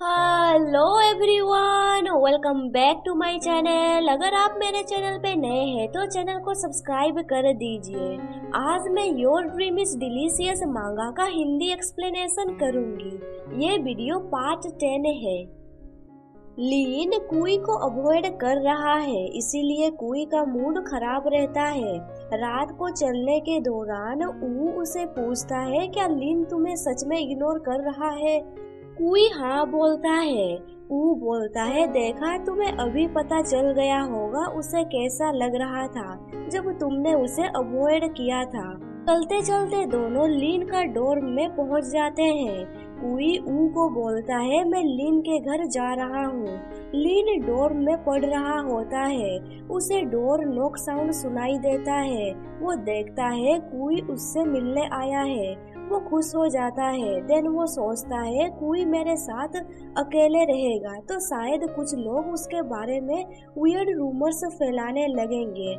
Hello everyone, welcome back to my channel. अगर आप मेरे चैनल पे नए हैं तो चैनल को सब्सक्राइब कर दीजिए। आज मैं योर ड्रीम इज डिलीशियस मांगा का हिंदी एक्सप्लेनेशन करूंगी। ये वीडियो पार्ट 10 है। लीन कुई को अवॉइड कर रहा है, इसीलिए कुई का मूड खराब रहता है। रात को चलने के दौरान ऊ उसे पूछता है, क्या लीन तुम्हें सच में इग्नोर कर रहा है? कुई हाँ बोलता है। ऊ बोलता है, देखा तुम्हें अभी पता चल गया होगा उसे कैसा लग रहा था जब तुमने उसे अवॉइड किया था। चलते चलते दोनों लीन का डोर में पहुंच जाते हैं। कुई ऊ को बोलता है, मैं लीन के घर जा रहा हूँ। लीन डोर में पड़ रहा होता है। उसे डोर नॉक साउंड सुनाई देता है। वो देखता है कुई उससे मिलने आया है। वो खुश हो जाता है। देन वो सोचता है, कुई मेरे साथ अकेले रहेगा तो शायद कुछ लोग उसके बारे में वियर्ड रूमर्स फैलाने लगेंगे।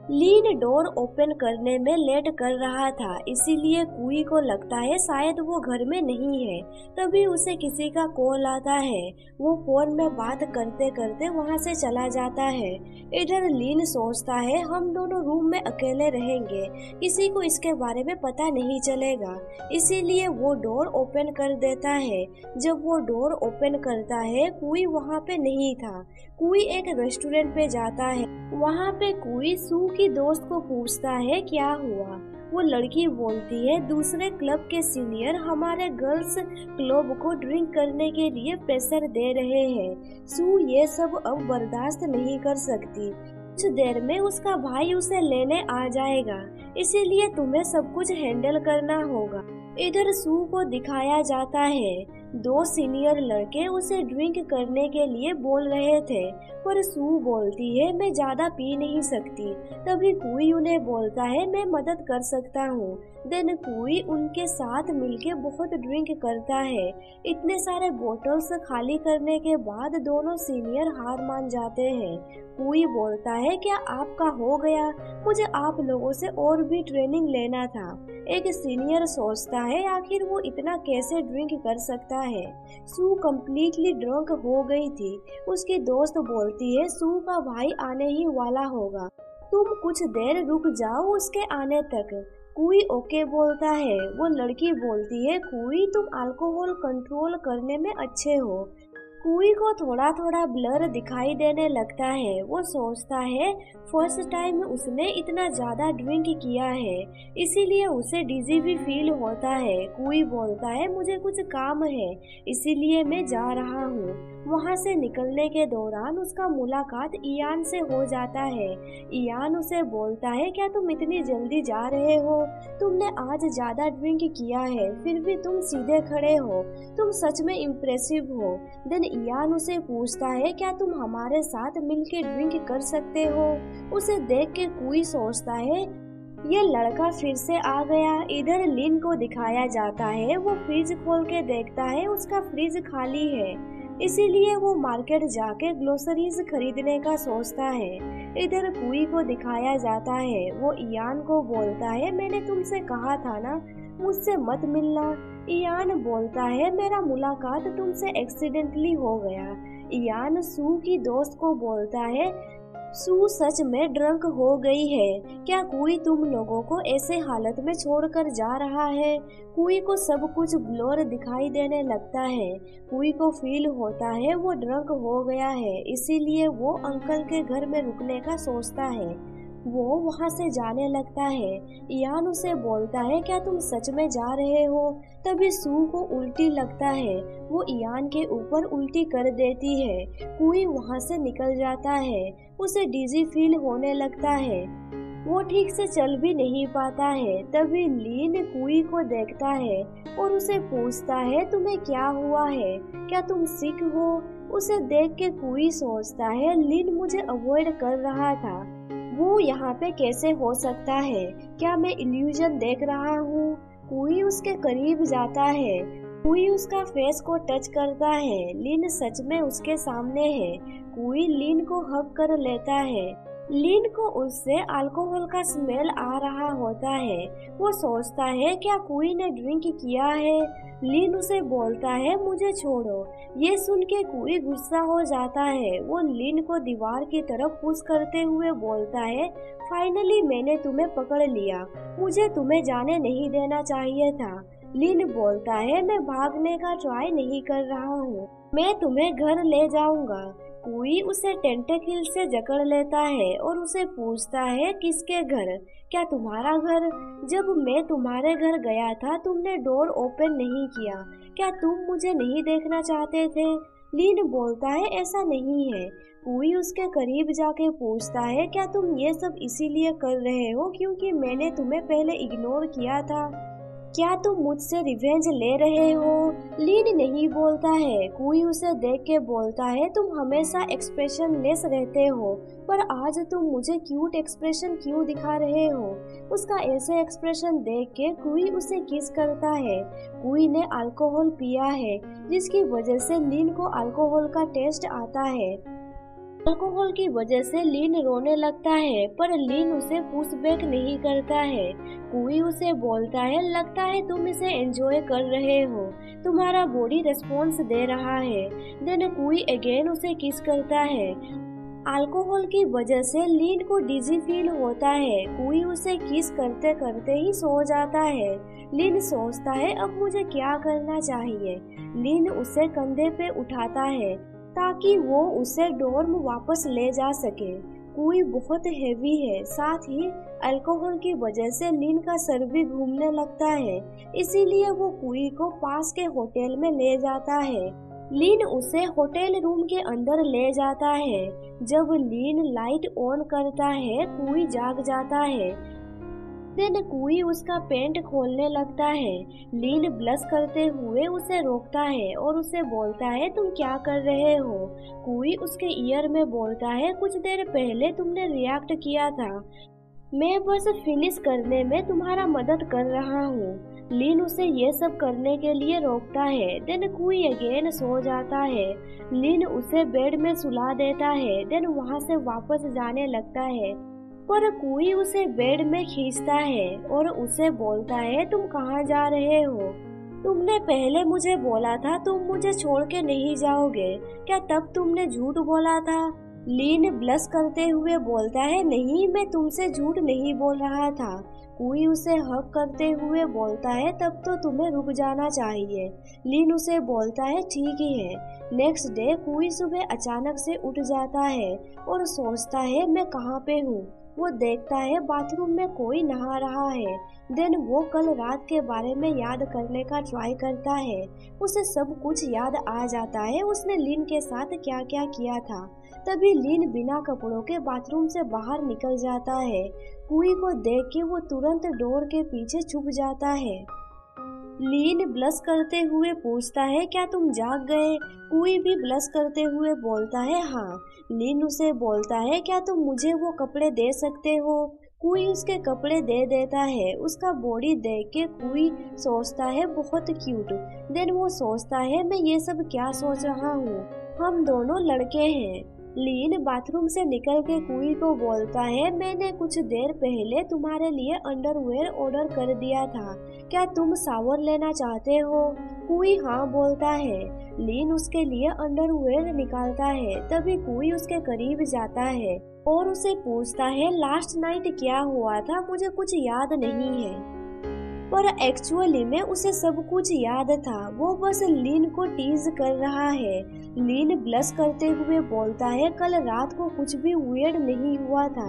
लीन डोर ओपन करने में लेट कर रहा था, इसीलिए कुई को लगता है शायद वो घर में नहीं है। तभी उसे किसी का कॉल आता है। वो फोन में बात करते करते वहाँ से चला जाता है। इधर लीन सोचता है, हम दोनों रूम में अकेले रहेंगे, किसी को इसके बारे में पता नहीं चलेगा। इसीलिए वो डोर ओपन कर देता है। जब वो डोर ओपन करता है, कुई वहाँ पे नहीं था। कुई एक रेस्टोरेंट पे जाता है। वहाँ पे कुई सू की दोस्त को पूछता है, क्या हुआ? वो लड़की बोलती है, दूसरे क्लब के सीनियर हमारे गर्ल्स क्लब को ड्रिंक करने के लिए प्रेशर दे रहे हैं। सू ये सब अब बर्दाश्त नहीं कर सकती। कुछ देर में उसका भाई उसे लेने आ जाएगा, इसीलिए तुम्हें सब कुछ हैंडल करना होगा। इधर सू को दिखाया जाता है। दो सीनियर लड़के उसे ड्रिंक करने के लिए बोल रहे थे, पर सू बोलती है, मैं ज्यादा पी नहीं सकती। तभी कुई उन्हें बोलता है, मैं मदद कर सकता हूँ। देन कुई उनके साथ मिलके बहुत ड्रिंक करता है। इतने सारे बोतल्स खाली करने के बाद दोनों सीनियर हार मान जाते हैं। कुई बोलता है, क्या आपका हो गया? मुझे आप लोगों से और भी ट्रेनिंग लेना था। एक सीनियर सोचता है, आखिर वो इतना कैसे ड्रिंक कर सकता है? सू कम्प्लीटली ड्रंक हो गई थी। उसकी दोस्त बोलती है, सू का भाई आने ही वाला होगा, तुम कुछ देर रुक जाओ उसके आने तक। कुई ओके बोलता है। वो लड़की बोलती है, कुई तुम अल्कोहल कंट्रोल करने में अच्छे हो। कुई को थोड़ा थोड़ा ब्लर दिखाई देने लगता है। वो सोचता है फर्स्ट टाइम उसने इतना ज्यादा ड्रिंक किया है, इसीलिए उसे डिजी भी फील होता है। कुई बोलता है, मुझे कुछ काम है इसीलिए मैं जा रहा हूँ। वहाँ से निकलने के दौरान उसका मुलाकात इयान से हो जाता है। इयान उसे बोलता है, क्या तुम इतनी जल्दी जा रहे हो? तुमने आज ज्यादा ड्रिंक किया है, फिर भी तुम सीधे खड़े हो। तुम सच में इम्प्रेसिव हो। देन इयान उसे पूछता है, क्या तुम हमारे साथ मिलके ड्रिंक कर सकते हो? उसे देख के कुई सोचता है, ये लड़का फिर से आ गया। इधर लिन को दिखाया जाता है। वो फ्रिज खोल के देखता है, उसका फ्रिज खाली है, इसीलिए वो मार्केट जाके ग्रोसरीज खरीदने का सोचता है। इधर कुई को दिखाया जाता है। वो इयान को बोलता है, मैंने तुमसे कहा था ना मुझसे मत मिलना। इयान बोलता है, मेरा मुलाकात तुमसे एक्सीडेंटली हो गया। इयान सू की दोस्त को बोलता है, सू सच में ड्रंक हो गई है, क्या कुई तुम लोगों को ऐसे हालत में छोड़कर जा रहा है? कुई को सब कुछ ब्लर दिखाई देने लगता है। कुई को फील होता है वो ड्रंक हो गया है, इसीलिए वो अंकल के घर में रुकने का सोचता है। वो वहाँ से जाने लगता है। इयान उसे बोलता है, क्या तुम सच में जा रहे हो? तभी सू को उल्टी लगता है। वो इयान के ऊपर उल्टी कर देती है। कुई वहाँ से निकल जाता है। उसे डिजी फील होने लगता है। वो ठीक से चल भी नहीं पाता है। तभी लीन कुई को देखता है और उसे पूछता है, तुम्हें क्या हुआ है? क्या तुम सिक हो? उसे देख के कुई सोचता है, लीन मुझे अवॉइड कर रहा था, वो यहाँ पे कैसे हो सकता है? क्या मैं इल्यूजन देख रहा हूँ? कुई उसके करीब जाता है। कुई उसका फेस को टच करता है। लिन सच में उसके सामने है। कुई लिन को हग कर लेता है। लिन को उससे अल्कोहल का स्मेल आ रहा होता है। वो सोचता है क्या कुई ने ड्रिंक किया है। लिन उसे बोलता है मुझे छोड़ो। ये सुन के कुई गुस्सा हो जाता है। वो लिन को दीवार की तरफ पुश करते हुए बोलता है फाइनली मैंने तुम्हें पकड़ लिया, मुझे तुम्हें जाने नहीं देना चाहिए था। लिन बोलता है मैं भागने का ट्राई नहीं कर रहा हूँ, मैं तुम्हें घर ले जाऊंगा। कुई उसे टेंटेकिल से जकड़ लेता है और उसे पूछता है किसके घर, क्या तुम्हारा घर? जब मैं तुम्हारे घर गया था तुमने डोर ओपन नहीं किया, क्या तुम मुझे नहीं देखना चाहते थे? लिन बोलता है ऐसा नहीं है। कुई उसके करीब जाके पूछता है क्या तुम ये सब इसीलिए कर रहे हो क्योंकि मैंने तुम्हें पहले इग्नोर किया था? क्या तुम मुझसे रिवेंज ले रहे हो? लिन नहीं बोलता है। कुई उसे देख के बोलता है तुम हमेशा एक्सप्रेशन लेस रहते हो, पर आज तुम मुझे क्यूट एक्सप्रेशन क्यों दिखा रहे हो? उसका ऐसे एक्सप्रेशन देख के कुई उसे किस करता है। कुई ने अल्कोहल पिया है जिसकी वजह से लिन को अल्कोहल का टेस्ट आता है। अल्कोहल की वजह से लिन रोने लगता है पर लिन उसे पुश बैक नहीं करता है। कुई उसे बोलता है लगता है तुम इसे एंजॉय कर रहे हो, तुम्हारा बॉडी रिस्पॉन्स दे रहा है। देन कुई अगेन उसे किस करता है। अल्कोहल की वजह से लिन को डिजी फील होता है। कुई उसे किस करते करते ही सो जाता है। लिन सोचता है अब मुझे क्या करना चाहिए। लिन उसे कंधे पे उठाता है ताकि वो उसे डोर्म वापस ले जा सके। कुई बहुत हेवी है, साथ ही अल्कोहल की वजह से लिन का सर भी घूमने लगता है, इसीलिए वो कुई को पास के होटल में ले जाता है। लिन उसे होटल रूम के अंदर ले जाता है। जब लिन लाइट ऑन करता है कुई जाग जाता है। देन कुई उसका पैंट खोलने लगता है। लिन ब्लश करते हुए उसे रोकता है और उसे बोलता है तुम क्या कर रहे हो? कुई उसके ईयर में बोलता है कुछ देर पहले तुमने रिएक्ट किया था, मैं बस फिनिश करने में तुम्हारा मदद कर रहा हूँ। लिन उसे ये सब करने के लिए रोकता है। देन कुई अगेन सो जाता है। लिन उसे बेड में सुला देता है। देन वहाँ से वापस जाने लगता है पर कुई उसे बेड में खींचता है और उसे बोलता है तुम कहाँ जा रहे हो? तुमने पहले मुझे बोला था तुम मुझे छोड़ के नहीं जाओगे, क्या तब तुमने झूठ बोला था? लिन ब्लश करते हुए बोलता है नहीं, मैं तुमसे झूठ नहीं बोल रहा था। कुई उसे हक करते हुए बोलता है तब तो तुम्हें रुक जाना चाहिए। लिन उसे बोलता है ठीक ही है। नेक्स्ट डे कुई सुबह अचानक से उठ जाता है और सोचता है मैं कहाँ पे हूँ। वो देखता है बाथरूम में कोई नहा रहा है। देन वो कल रात के बारे में याद करने का ट्राई करता है। उसे सब कुछ याद आ जाता है उसने लिन के साथ क्या क्या किया था। तभी लिन बिना कपड़ों के बाथरूम से बाहर निकल जाता है। कुई को देख के वो तुरंत डोर के पीछे छुप जाता है। लिन ब्लश करते हुए पूछता है क्या तुम जाग गए? कुई भी ब्लश करते हुए बोलता है हाँ। लिन उसे बोलता है क्या तुम मुझे वो कपड़े दे सकते हो? कुई उसके कपड़े दे देता है। उसका बॉडी देख के कुई सोचता है बहुत क्यूट। देन वो सोचता है मैं ये सब क्या सोच रहा हूँ, हम दोनों लड़के हैं। लिन बाथरूम से निकल के कुई को बोलता है मैंने कुछ देर पहले तुम्हारे लिए अंडरवेयर ऑर्डर कर दिया था, क्या तुम शावर लेना चाहते हो? कुई हाँ बोलता है। लिन उसके लिए अंडरवेयर निकालता है। तभी कुई उसके करीब जाता है और उसे पूछता है लास्ट नाइट क्या हुआ था, मुझे कुछ याद नहीं है। पर एक्चुअली में उसे सब कुछ याद था, वो बस लिन को टीज कर रहा है। लिन ब्लश करते हुए बोलता है कल रात को कुछ भी वियर्ड नहीं हुआ था।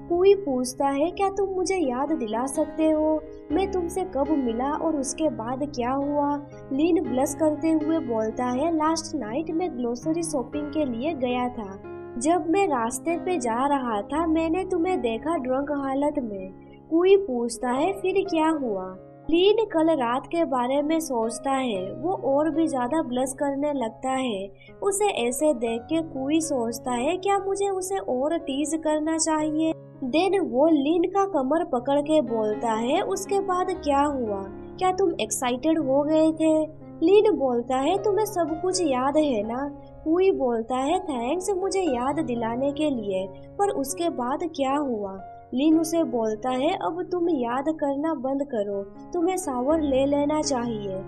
कुई पूछता है क्या तुम मुझे याद दिला सकते हो, मैं तुमसे कब मिला और उसके बाद क्या हुआ? लिन ब्लश करते हुए बोलता है लास्ट नाइट मैं ग्रोसरी शॉपिंग के लिए गया था। जब मैं रास्ते पे जा रहा था मैंने तुम्हें देखा ड्रंक हालत में। कुई पूछता है फिर क्या हुआ? लिन कल रात के बारे में सोचता है। वो और भी ज्यादा ब्लश करने लगता है। उसे ऐसे देख के कुई सोचता है क्या मुझे उसे और टीज करना चाहिए। देन वो लिन का कमर पकड़ के बोलता है उसके बाद क्या हुआ, क्या तुम एक्साइटेड हो गए थे? लीन बोलता है तुम्हें सब कुछ याद है ना। कुई बोलता है थैंक्स मुझे याद दिलाने के लिए, पर उसके बाद क्या हुआ। लीन उसे बोलता है अब तुम याद करना बंद करो, तुम्हें शावर ले लेना चाहिए,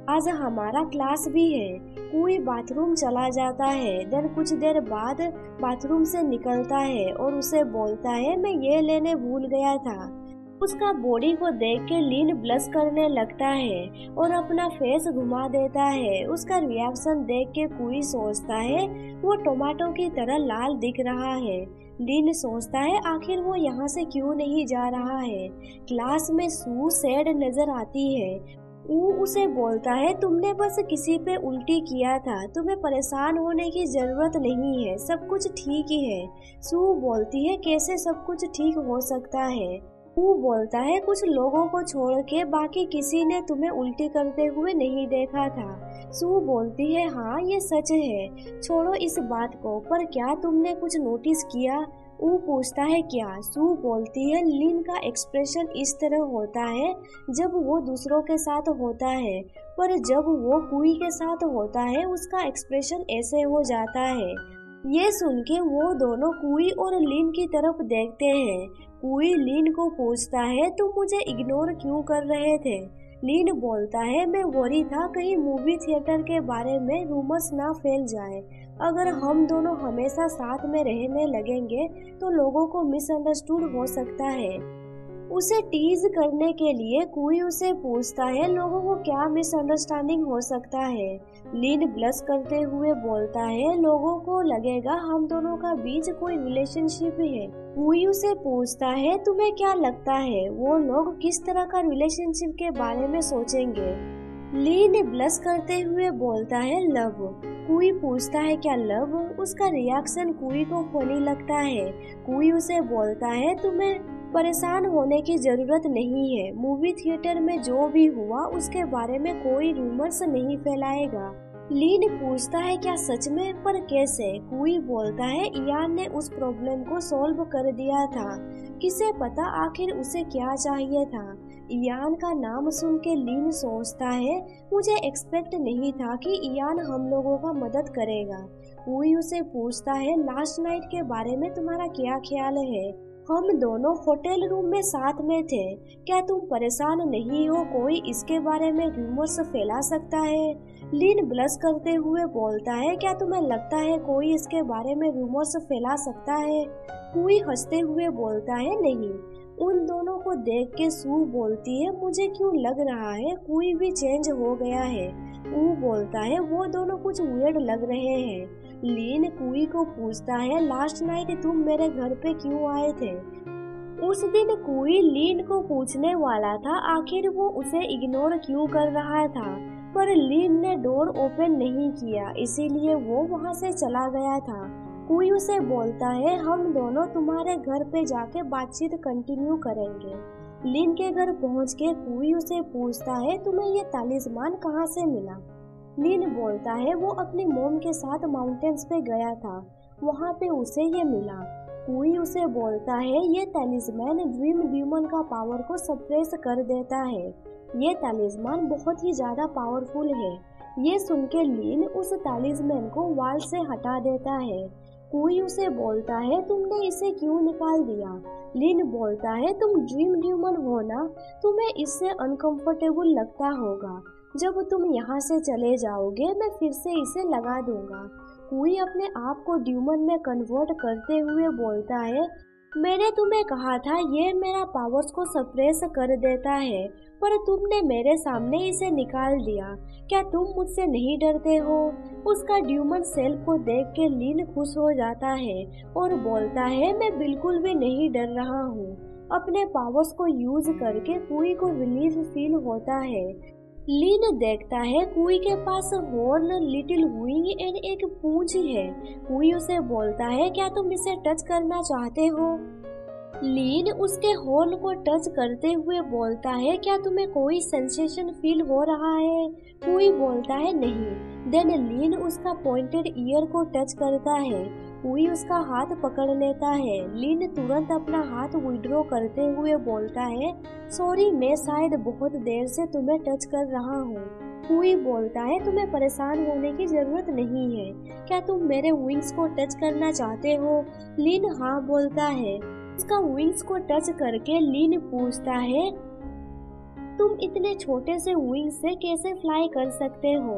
आज हमारा क्लास भी है। कुई बाथरूम चला जाता है, देन कुछ देर बाद बाथरूम से निकलता है और उसे बोलता है मैं ये लेने भूल गया था। उसका बॉडी को देख के लीन ब्लश करने लगता है और अपना फेस घुमा देता है। उसका रिएक्शन देख के कुई सोचता है वो टमाटो की तरह लाल दिख रहा है। लीन सोचता है आखिर वो यहाँ से क्यों नहीं जा रहा है। क्लास में सू सैड नजर आती है। वो उसे बोलता है तुमने बस किसी पे उल्टी किया था, तुम्हें परेशान होने की जरूरत नहीं है, सब कुछ ठीक ही है। सू बोलती है कैसे सब कुछ ठीक हो सकता है। वो बोलता है कुछ लोगों को छोड़ के बाकी किसी ने तुम्हें उल्टी करते हुए नहीं देखा था। सू बोलती है हाँ ये सच है, छोड़ो इस बात को, पर क्या तुमने कुछ नोटिस किया। वो पूछता है क्या। सू बोलती है लीन का एक्सप्रेशन इस तरह होता है जब वो दूसरों के साथ होता है, पर जब वो कुई के साथ होता है उसका एक्सप्रेशन ऐसे हो जाता है। ये सुन के वो दोनों कुई और लीन की तरफ देखते हैं। कुई लीन को पूछता है तुम मुझे इग्नोर क्यों कर रहे थे। लीन बोलता है मैं वरी था कहीं मूवी थिएटर के बारे में रूमर्स ना फैल जाए। अगर हम दोनों हमेशा साथ में रहने लगेंगे तो लोगों को मिसअंडरस्टूड हो सकता है। उसे टीज करने के लिए कुई उसे पूछता है लोगों को क्या मिसअंडरस्टैंडिंग हो सकता है। लीन ब्लश करते हुए बोलता है लोगों को लगेगा हम दोनों का बीच कोई रिलेशनशिप है। कुई उसे पूछता है तुम्हें क्या लगता है वो लोग किस तरह का रिलेशनशिप के बारे में सोचेंगे। लीन ब्लश करते हुए बोलता है लव। कुई पूछता है क्या लव। उसका रिएक्शन कुई को फनी लगता है। कुई उसे बोलता है तुम्हें परेशान होने की जरूरत नहीं है, मूवी थिएटर में जो भी हुआ उसके बारे में कोई रूमर्स नहीं फैलाएगा। लीन पूछता है क्या सच में, पर कैसे। कुई बोलता है इयान ने उस प्रॉब्लम को सॉल्व कर दिया था, किसे पता आखिर उसे क्या चाहिए था। इयान का नाम सुन के लीन सोचता है मुझे एक्सपेक्ट नहीं था कि इयान हम लोगों का मदद करेगा। कुई उसे पूछता है लास्ट नाइट के बारे में तुम्हारा क्या ख्याल है, हम दोनों होटल रूम में साथ में थे, क्या तुम परेशान नहीं हो कोई इसके बारे में रूमर्स फैला सकता है। लीन ब्लश करते हुए बोलता है क्या तुम्हें लगता है कोई इसके बारे में रूमर्स फैला सकता है। कुई हंसते हुए बोलता है नहीं। उन दोनों को देख के सू बोलती है मुझे क्यों लग रहा है कुई भी चेंज हो गया है। वो बोलता है वो दोनों कुछ वियर्ड लग रहे हैं। लीन कुई को पूछता है लास्ट नाइट तुम मेरे घर पे क्यों आए थे। उस दिन कुई लीन को पूछने वाला था आखिर वो उसे इग्नोर क्यों कर रहा था, पर लीन ने डोर ओपन नहीं किया इसीलिए वो वहां से चला गया था। कुई उसे बोलता है हम दोनों तुम्हारे घर पे जाके बातचीत कंटिन्यू करेंगे। लीन के घर पहुंच के कुई उसे पूछता है तुम्हें ये तालिस्मान कहाँ से मिला। लीन बोलता है वो अपनी मॉम के साथ माउंटेन्स पे गया था, वहाँ पे उसे ये मिला। कुई उसे बोलता है ये तालिस्मान ड्रीम ड्यूमन का पावर को सप्रेस कर देता है, ये तालिस्मान बहुत ही ज्यादा पावरफुल है। ये सुन के लीन उस तालिस्मान को वाल से हटा देता है। कुई उसे बोलता है तुमने इसे क्यों निकाल दिया। लीन बोलता है तुम ड्रीम ड्यूमन हो ना, तुम्हें इससे अनकंफर्टेबल लगता होगा, जब तुम यहाँ से चले जाओगे मैं फिर से इसे लगा दूंगा। कुई अपने आप को ड्यूमन में कन्वर्ट करते हुए बोलता है मैंने तुम्हें कहा था ये मेरा पावर्स को सप्रेस कर देता है, पर तुमने मेरे सामने इसे निकाल दिया, क्या तुम मुझसे नहीं डरते हो। उसका ड्यूमन सेल्फ को देख के लीन खुश हो जाता है और बोलता है मैं बिल्कुल भी नहीं डर रहा हूँ। अपने पावर्स को यूज करके कुई को रिलीफ फील होता है। लीन देखता है कुई के पास हॉर्न, लिटिल विंग एंड एक पूंछ है। कुई उसे बोलता है क्या तुम इसे टच करना चाहते हो। लीन उसके हॉर्न को टच करते हुए बोलता है क्या तुम्हें कोई सेंसेशन फील हो रहा है। कुई बोलता है नहीं। देन लीन उसका पॉइंटेड ईयर को टच करता है। कुई उसका हाथ पकड़ लेता है। लीन तुरंत अपना हाथ विड्रॉ करते हुए बोलता है सॉरी मैं शायद बहुत देर से तुम्हें टच कर रहा हूँ। कुई बोलता है तुम्हें परेशान होने की जरूरत नहीं है, क्या तुम मेरे विंग्स को टच करना चाहते हो? लिन हाँ बोलता है। उसका विंग्स को टच करके लिन पूछता है तुम इतने छोटे से विंग्स से कैसे फ्लाई कर सकते हो?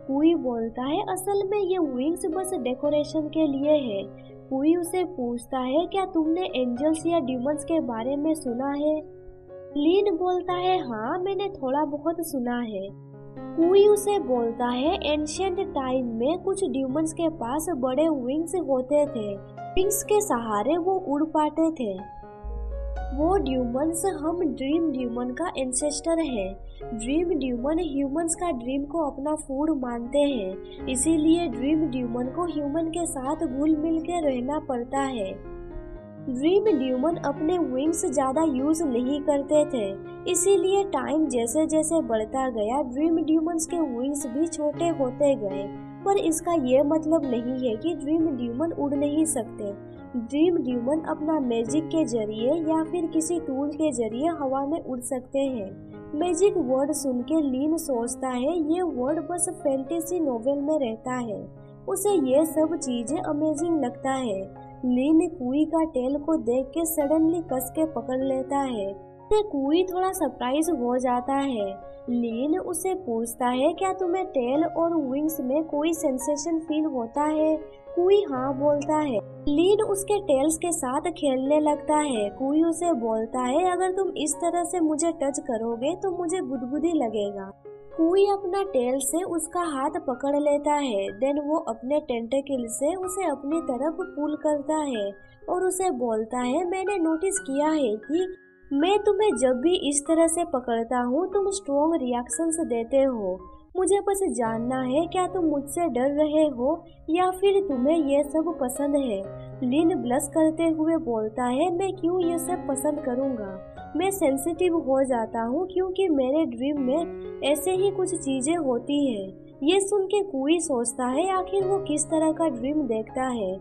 कुई बोलता है असल में ये विंग्स बस डेकोरेशन के लिए है। कुई उसे पूछता है क्या तुमने एंजल्स या डिमंस के बारे में सुना है? लिन बोलता है हाँ मैंने थोड़ा बहुत सुना है। कुई उसे बोलता है एंशिएंट टाइम में कुछ डिमंस के पास बड़े विंग्स होते थे, विंग्स के सहारे वो उड़ पाते थे। वो ड्यूमन्स हम ड्रीम ड्यूमन का एंसेस्टर है। ड्रीम ड्यूमन ह्यूमंस का ड्रीम को अपना फूड मानते हैं, इसीलिए ड्रीम ड्यूमन को ह्यूमन के साथ घुल मिल के रहना पड़ता है। ड्रीम ड्यूमन अपने विंग्स ज्यादा यूज नहीं करते थे, इसीलिए टाइम जैसे जैसे बढ़ता गया ड्रीम ड्यूमन्स के विंग्स भी छोटे होते गए। पर इसका ये मतलब नहीं है कि ड्रीम ड्यूमन उड़ नहीं सकते। ड्रीम ड्यूमन अपना मैजिक के जरिए या फिर किसी टूल के जरिए हवा में उड़ सकते हैं। मैजिक वर्ड सुन के लिन सोचता है ये वर्ड बस फैंटेसी नोवेल में रहता है। उसे ये सब चीजें अमेजिंग लगता है। लिन कुई का टेल को देख के सडनली कस के पकड़ लेता है। कुई थोड़ा सरप्राइज हो जाता है। लिन उसे पूछता है क्या तुम्हें टेल और विंग्स में कोई सेंसेशन फील होता है? कुई हाँ बोलता है। लिन उसके टेल्स के साथ खेलने लगता है। कुई उसे बोलता है अगर तुम इस तरह से मुझे टच करोगे तो मुझे गुदगुदी लगेगा। कुई अपना टेल से उसका हाथ पकड़ लेता है। देन वो अपने टेंटेकल से उसे अपनी तरफ पुल करता है और उसे बोलता है मैंने नोटिस किया है कि मैं तुम्हें जब भी इस तरह से पकड़ता हूँ तुम स्ट्रॉन्ग रिएक्शंस देते हो। मुझे बस जानना है क्या तुम मुझसे डर रहे हो या फिर तुम्हें ये सब पसंद है? लिन ब्लश करते हुए बोलता है मैं क्यों ये सब पसंद करूँगा, मैं सेंसिटिव हो जाता हूँ क्योंकि मेरे ड्रीम में ऐसे ही कुछ चीजें होती है। ये सुन के कुई सोचता है आखिर वो किस तरह का ड्रीम देखता है,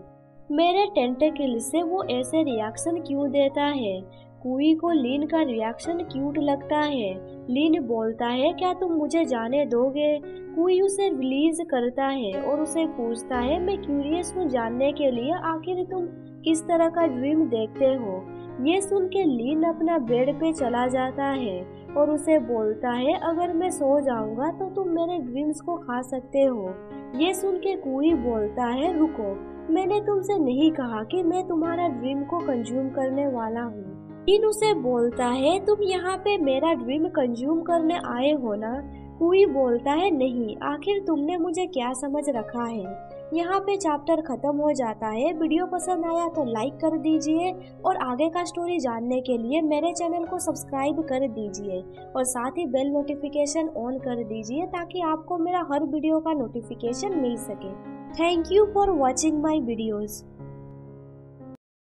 मेरे टेंटेकल से वो ऐसे रिएक्शन क्यों देता है। कुई को लिन का रिएक्शन क्यूट लगता है। लिन बोलता है क्या तुम मुझे जाने दोगे? कुई उसे रिलीज करता है और उसे पूछता है मैं क्यूरियस हूँ जानने के लिए आखिर तुम किस तरह का ड्रीम देखते हो। ये सुन के लिन अपना बेड पे चला जाता है और उसे बोलता है अगर मैं सो जाऊंगा तो तुम मेरे ड्रीम्स को खा सकते हो। ये सुन के कुई बोलता है रुको, मैंने तुमसे नहीं कहा कि मैं तुम्हारा ड्रीम को कंज्यूम करने वाला हूँ। लिन उसे बोलता है तुम यहाँ पे मेरा ड्रीम कंज्यूम करने आए हो ना? कुई बोलता है नहीं, आखिर तुमने मुझे क्या समझ रखा है। यहाँ पे चैप्टर खत्म हो जाता है। वीडियो पसंद आया तो लाइक कर दीजिए और आगे का स्टोरी जानने के लिए मेरे चैनल को सब्सक्राइब कर दीजिए और साथ ही बेल नोटिफिकेशन ऑन कर दीजिए ताकि आपको मेरा हर वीडियो का नोटिफिकेशन मिल सके। Thank you for watching my videos.